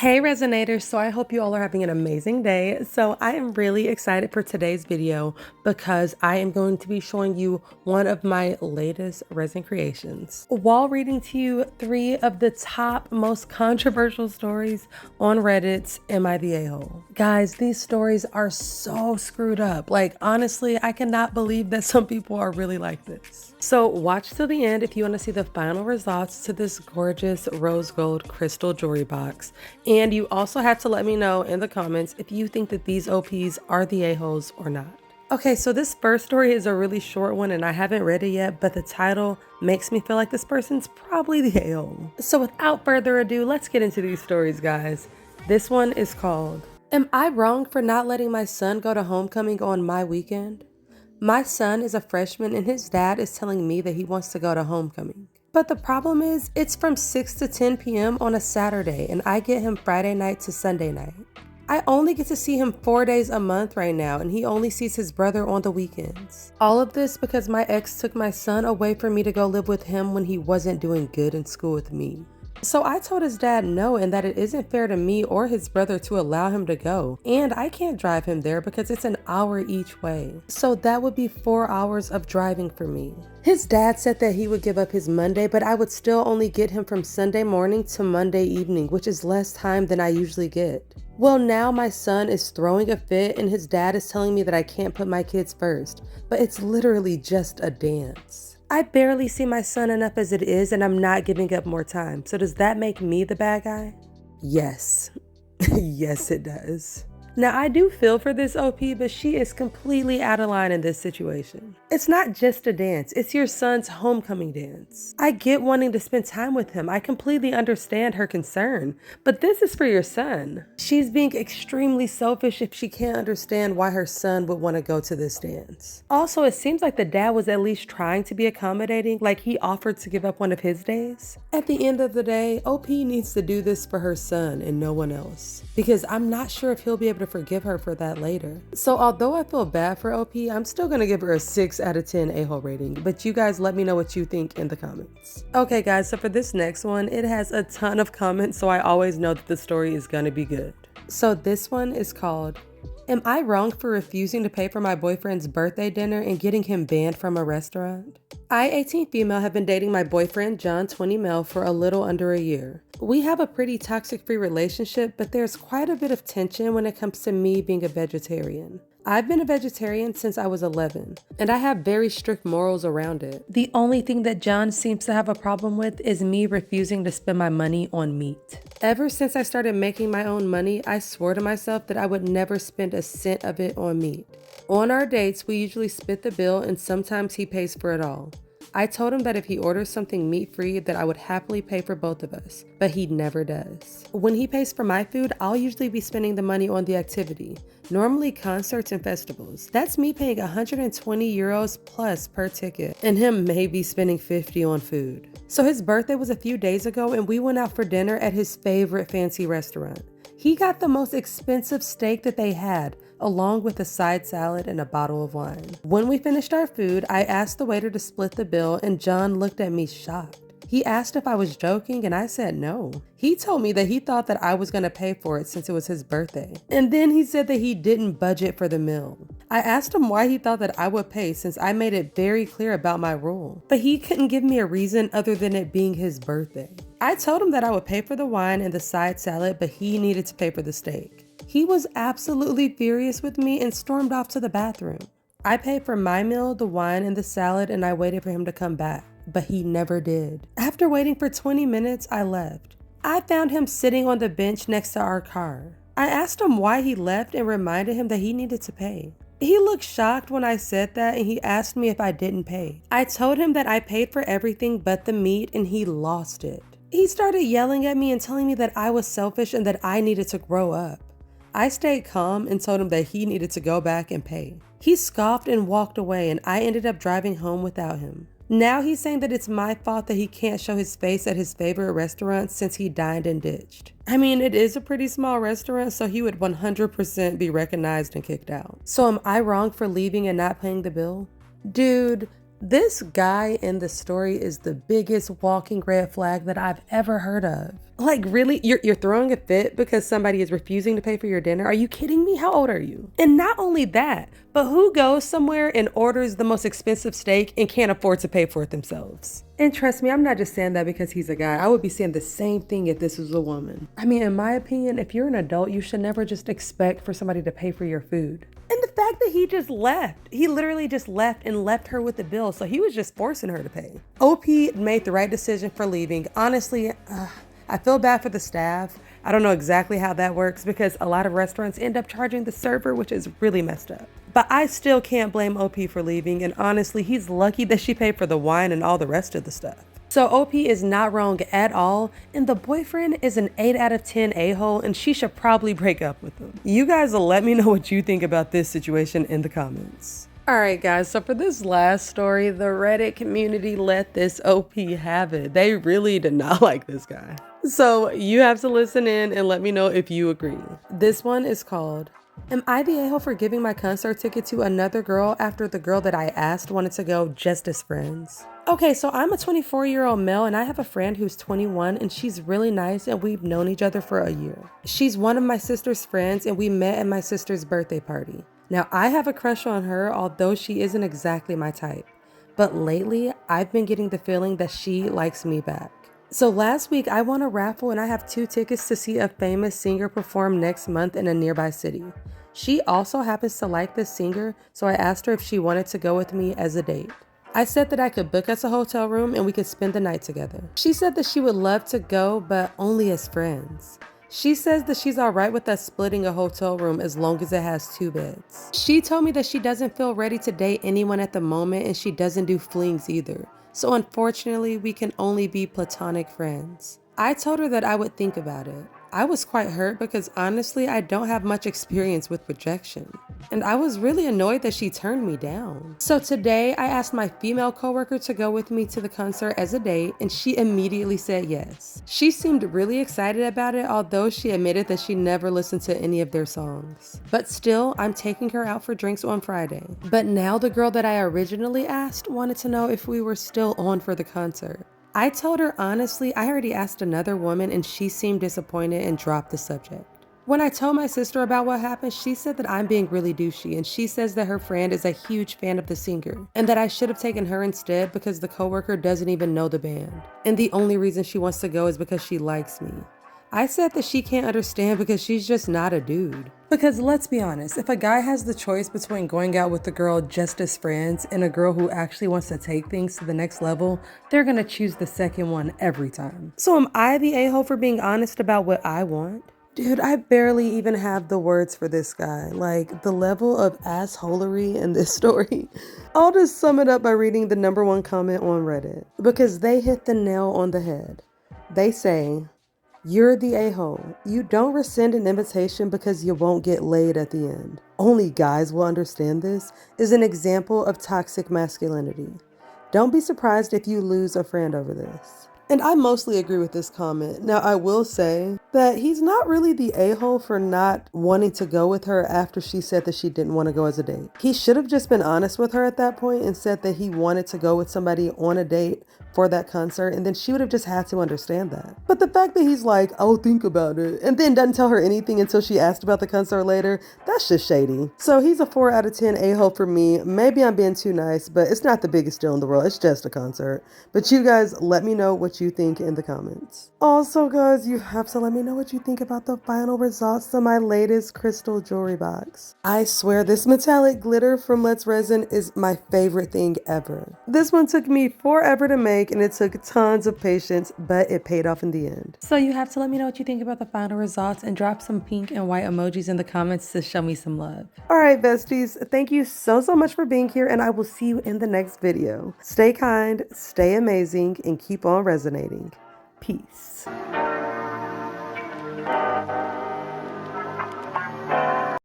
Hey Resinators, so I hope you all are having an amazing day. So I am really excited for today's video because I am going to be showing you one of my latest resin creations while reading to you 3 of the top most controversial stories on Reddit's amItheah. Guys, these stories are so screwed up. Like honestly, I cannot believe that some people are really like this. So watch till the end if you want to see the final results to this gorgeous rose gold crystal jewelry box. And you also have to let me know in the comments if you think that these OPs are the a-holes or not. Okay, so this first story is a really short one and I haven't read it yet, but the title makes me feel like this person's probably the a-hole. So without further ado, let's get into these stories, guys. This one is called, Am I Wrong for Not Letting My Son Go to Homecoming on My Weekend? My son is a freshman and his dad is telling me that he wants to go to homecoming. But the problem is, it's from 6 to 10 p.m. on a Saturday and I get him Friday night to Sunday night. I only get to see him 4 days a month right now and he only sees his brother on the weekends. All of this because my ex took my son away from me to go live with him when he wasn't doing good in school with me. So I told his dad no and that it isn't fair to me or his brother to allow him to go. And I can't drive him there because it's an hour each way. So that would be 4 hours of driving for me. His dad said that he would give up his Monday, but I would still only get him from Sunday morning to Monday evening, which is less time than I usually get. Well, now my son is throwing a fit and his dad is telling me that I can't put my kids first, but it's literally just a dance. I barely see my son enough as it is and I'm not giving up more time. So does that make me the bad guy? Yes. Yes, it does. Now, I do feel for this OP, but she is completely out of line in this situation. It's not just a dance, it's your son's homecoming dance. I get wanting to spend time with him. I completely understand her concern, but this is for your son. She's being extremely selfish if she can't understand why her son would want to go to this dance. Also, it seems like the dad was at least trying to be accommodating, like he offered to give up one of his days. At the end of the day, OP needs to do this for her son and no one else, because I'm not sure if he'll be able to forgive her for that later. So although I feel bad for OP, I'm still gonna give her a 6 out of 10 a-hole rating, but you guys let me know what you think in the comments. Okay guys, so for this next one, it has a ton of comments, so I always know that the story is gonna be good. So this one is called, Am I Wrong for Refusing to Pay for My Boyfriend's Birthday Dinner and Getting Him Banned from a Restaurant? I, 18 female, have been dating my boyfriend, John, 20 male, for a little under a year. We have a pretty toxic-free relationship, but there's quite a bit of tension when it comes to me being a vegetarian. I've been a vegetarian since I was 11, and I have very strict morals around it. The only thing that John seems to have a problem with is me refusing to spend my money on meat. Ever since I started making my own money, I swore to myself that I would never spend a cent of it on meat. On our dates, we usually split the bill and sometimes he pays for it all. I told him that if he orders something meat-free that I would happily pay for both of us, but he never does. When he pays for my food, I'll usually be spending the money on the activity, normally concerts and festivals. That's me paying 120 euros plus per ticket, and him maybe spending 50 on food. So his birthday was a few days ago and we went out for dinner at his favorite fancy restaurant. He got the most expensive steak that they had, along with a side salad and a bottle of wine. When we finished our food, I asked the waiter to split the bill and John looked at me shocked. He asked if I was joking and I said no. He told me that he thought that I was gonna pay for it since it was his birthday. And then he said that he didn't budget for the meal. I asked him why he thought that I would pay since I made it very clear about my rule, but he couldn't give me a reason other than it being his birthday. I told him that I would pay for the wine and the side salad, but he needed to pay for the steak. He was absolutely furious with me and stormed off to the bathroom. I paid for my meal, the wine, and the salad, and I waited for him to come back, but he never did. After waiting for 20 minutes, I left. I found him sitting on the bench next to our car. I asked him why he left and reminded him that he needed to pay. He looked shocked when I said that and he asked me if I didn't pay. I told him that I paid for everything but the meat and he lost it. He started yelling at me and telling me that I was selfish and that I needed to grow up. I stayed calm and told him that he needed to go back and pay. He scoffed and walked away and I ended up driving home without him. Now he's saying that it's my fault that he can't show his face at his favorite restaurant since he dined and ditched. I mean, it is a pretty small restaurant, so he would 100% be recognized and kicked out. So am I wrong for leaving and not paying the bill? Dude, This guy in the story is the biggest walking red flag that I've ever heard of. Like, really? You're throwing a fit because somebody is refusing to pay for your dinner? Are you kidding me? How old are you? And not only that, but who goes somewhere and orders the most expensive steak and can't afford to pay for it themselves? And trust me, I'm not just saying that because he's a guy. I would be saying the same thing if this was a woman. I mean, in my opinion, if you're an adult, you should never just expect for somebody to pay for your food. And the fact that he just left, he literally just left and left her with the bill. So he was just forcing her to pay. OP made the right decision for leaving. Honestly, I feel bad for the staff. I don't know exactly how that works because a lot of restaurants end up charging the server, which is really messed up. But I still can't blame OP for leaving. And honestly, he's lucky that she paid for the wine and all the rest of the stuff. So OP is not wrong at all, and the boyfriend is an 8 out of 10 a-hole, and she should probably break up with him. You guys will let me know what you think about this situation in the comments. Alright guys, so for this last story, the Reddit community let this OP have it. They really did not like this guy. So you have to listen in and let me know if you agree. This one is called, "Am I the a-hole for giving my concert ticket to another girl after the girl that I asked wanted to go just as friends?" Okay, so I'm a 24-year-old male and I have a friend who's 21 and she's really nice and we've known each other for a year. She's one of my sister's friends and we met at my sister's birthday party. Now I have a crush on her, although she isn't exactly my type. But lately, I've been getting the feeling that she likes me back. So last week I won a raffle and I have 2 tickets to see a famous singer perform next month in a nearby city. She also happens to like this singer, so I asked her if she wanted to go with me as a date. I said that I could book us a hotel room and we could spend the night together. She said that she would love to go, but only as friends. She says that she's alright with us splitting a hotel room as long as it has 2 beds. She told me that she doesn't feel ready to date anyone at the moment and she doesn't do flings either. So unfortunately, we can only be platonic friends. I told her that I would think about it. I was quite hurt because honestly, I don't have much experience with rejection. And I was really annoyed that she turned me down. So today, I asked my female coworker to go with me to the concert as a date, and she immediately said yes. She seemed really excited about it, although she admitted that she never listened to any of their songs. But still, I'm taking her out for drinks on Friday. But now the girl that I originally asked wanted to know if we were still on for the concert. I told her honestly, I already asked another woman and she seemed disappointed and dropped the subject. When I told my sister about what happened, she said that I'm being really douchey and she says that her friend is a huge fan of the singer and that I should have taken her instead because the coworker doesn't even know the band. And the only reason she wants to go is because she likes me. I said that she can't understand because she's just not a dude. Because let's be honest, if a guy has the choice between going out with a girl just as friends and a girl who actually wants to take things to the next level, they're gonna choose the second one every time. So am I the a-hole for being honest about what I want? Dude, I barely even have the words for this guy. Like, the level of assholery in this story. I'll just sum it up by reading the #1 comment on Reddit, because they hit the nail on the head. They say, "You're the a-hole. You don't rescind an invitation because you won't get laid at the end. Only guys will understand this is an example of toxic masculinity. Don't be surprised if you lose a friend over this." And I mostly agree with this comment. Now, I will say that he's not really the a-hole for not wanting to go with her after she said that she didn't want to go as a date. He should have just been honest with her at that point and said that he wanted to go with somebody on a date for that concert, and then she would have just had to understand that. But the fact that he's like, "I'll think about it," and then doesn't tell her anything until she asked about the concert later, that's just shady. So he's a 4 out of 10 a-hole for me. Maybe I'm being too nice, but it's not the biggest deal in the world. It's just a concert. But you guys, let me know what you think in the comments. Also, guys, you have to let me know what you think about the final results of my latest crystal jewelry box. I swear this metallic glitter from Let's Resin is my favorite thing ever. This one took me forever to make and it took tons of patience, but it paid off in the end. So you have to let me know what you think about the final results and drop some pink and white emojis in the comments to show me some love. All right, besties, thank you so much for being here and I will see you in the next video. Stay kind, stay amazing, and keep on resonating. Peace.